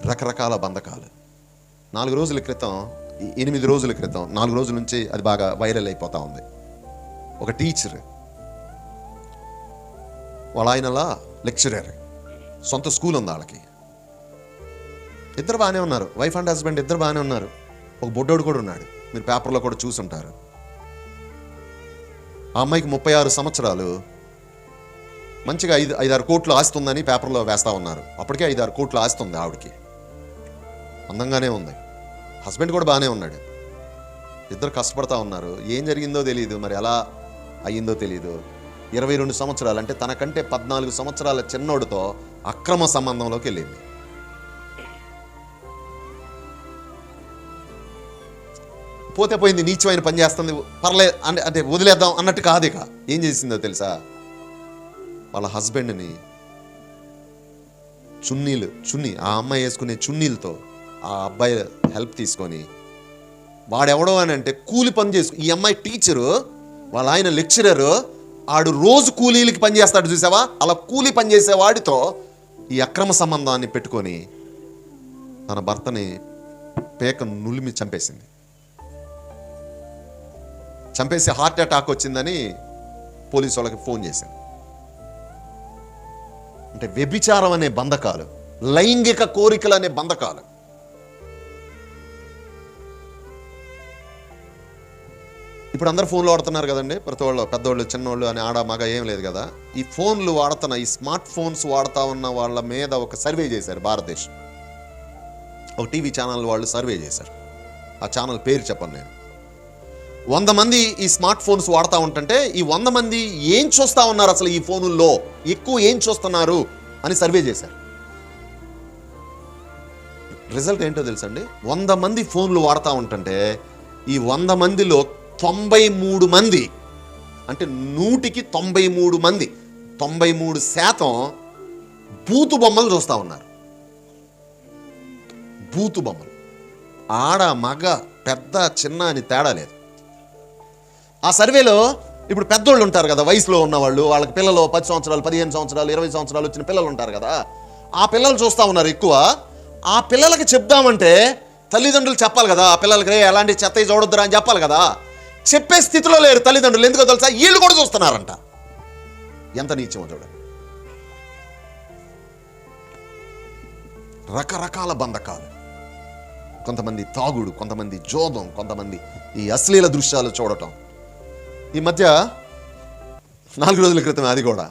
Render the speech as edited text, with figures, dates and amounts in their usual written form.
రకరకాల బంధకాలు. 4 రోజుల క్రితం, 8 రోజుల క్రితం, 4 రోజుల నుంచి అది బాగా వైరల్ అయిపోతూ ఉంది. ఒక టీచర్, వాళ్ళ ఆయనలా లెక్చరర్, సొంత స్కూల్ ఉంది వాళ్ళకి. ఇద్దరు బాగానే ఉన్నారు, వైఫ్ అండ్ హస్బెండ్ ఇద్దరు బాగానే ఉన్నారు. ఒక బొడ్డోడు కూడా ఉన్నాడు, మీరు పేపర్లో కూడా చూసుంటారు. ఆ అమ్మాయికి 36 సంవత్సరాలు, మంచిగా 5-6 కోట్లు ఆస్తుందని పేపర్లో వేస్తూ ఉన్నారు. అప్పటికే 5-6 కోట్లు ఆస్తుంది ఆవిడకి, అందంగానే ఉంది. హస్బెండ్ కూడా బాగానే ఉన్నాడు, ఇద్దరు కష్టపడతా ఉన్నారు. ఏం జరిగిందో తెలియదు, మరి ఎలా అయ్యిందో తెలియదు. 22 సంవత్సరాలు అంటే తనకంటే 14 సంవత్సరాల చిన్నోడితో అక్రమ సంబంధంలోకి వెళ్ళింది. పోతే పోయింది, నీచమైన పని చేస్తుంది, పర్లేదు అంటే వదిలేద్దాం అన్నట్టు కాదు. ఇక ఏం చేసిందో తెలుసా, వాళ్ళ హస్బెండ్ని చున్నీ ఆ అమ్మాయి వేసుకునే చున్నీలతో ఆ అబ్బాయి హెల్ప్ తీసుకొని, వాడెవడో అని అంటే కూలి పని చేసుకు, ఈ అమ్మాయి టీచరు, వాళ్ళ ఆయన లెక్చరరు, ఆడు రోజు కూలీలకి పని చేస్తాడు చూసావా, అలా కూలీ పని చేసే వాడితో ఈ అక్రమ సంబంధాన్ని పెట్టుకొని తన భర్తని పేక నులిమి చంపేసింది. చంపేసి హార్ట్ అటాక్ వచ్చిందని పోలీసు వాళ్ళకి ఫోన్ చేసింది. అంటే వ్యభిచారం అనే బంధకాలు, లైంగిక కోరికలు అనే బంధకాలు. ఇప్పుడు అందరు ఫోన్లు వాడుతున్నారు కదండి, ప్రతి వాళ్ళు, పెద్దవాళ్ళు చిన్నవాళ్ళు అని ఆడ మగ ఏం లేదు కదా. ఈ ఫోన్లు వాడుతున్న, ఈ స్మార్ట్ ఫోన్స్ వాడుతూ ఉన్న వాళ్ళ మీద ఒక సర్వే చేశారు భారతదేశం. ఒక టీవీ ఛానల్ వాళ్ళు సర్వే చేశారు. ఆ ఛానల్ పేరు చెప్పను నేను. 100 మంది ఈ స్మార్ట్ ఫోన్స్ వాడుతూ ఉంటుంటే, ఈ 100 మంది ఏం చూస్తూ ఉన్నారు, అసలు ఈ ఫోనుల్లో ఎక్కువ ఏం చూస్తున్నారు అని సర్వే చేశారు. రిజల్ట్ ఏంటో తెలుసండి, 100 మంది ఫోన్లు వాడుతూ ఉంటుంటే ఈ 100 మందిలో 93 మంది, అంటే 100కి 93 మంది, 93% బూతు బొమ్మలు చూస్తూ ఉన్నారు. బూతు బొమ్మలు, ఆడ మగ పెద్ద చిన్న అని తేడా లేదు. ఆ సర్వేలో ఇప్పుడు పెద్దోళ్ళు ఉంటారు కదా, వయసులో ఉన్నవాళ్ళు, వాళ్ళకి పిల్లలు 10 సంవత్సరాలు, 15 సంవత్సరాలు, 20 సంవత్సరాలు వచ్చిన పిల్లలు ఉంటారు కదా, ఆ పిల్లలు చూస్తూ ఉన్నారు ఎక్కువ. ఆ పిల్లలకి చెప్దామంటే తల్లిదండ్రులు చెప్పాలి కదా, ఆ పిల్లలకి ఎలాంటి చెత్త చూడొద్దురా అని చెప్పాలి కదా, చెప్పే స్థితిలో లేరు తల్లిదండ్రులు. ఎందుకో తెలుసా, వీళ్ళు కూడా చూస్తున్నారంట. ఎంత నీచమో చూడండి. రకరకాల బంధకాలు, కొంతమంది తాగుడు, కొంతమంది జోదం, కొంతమంది ఈ అశ్లీల దృశ్యాలు చూడటం. ఈ మధ్య 4 రోజుల క్రితం అది కూడా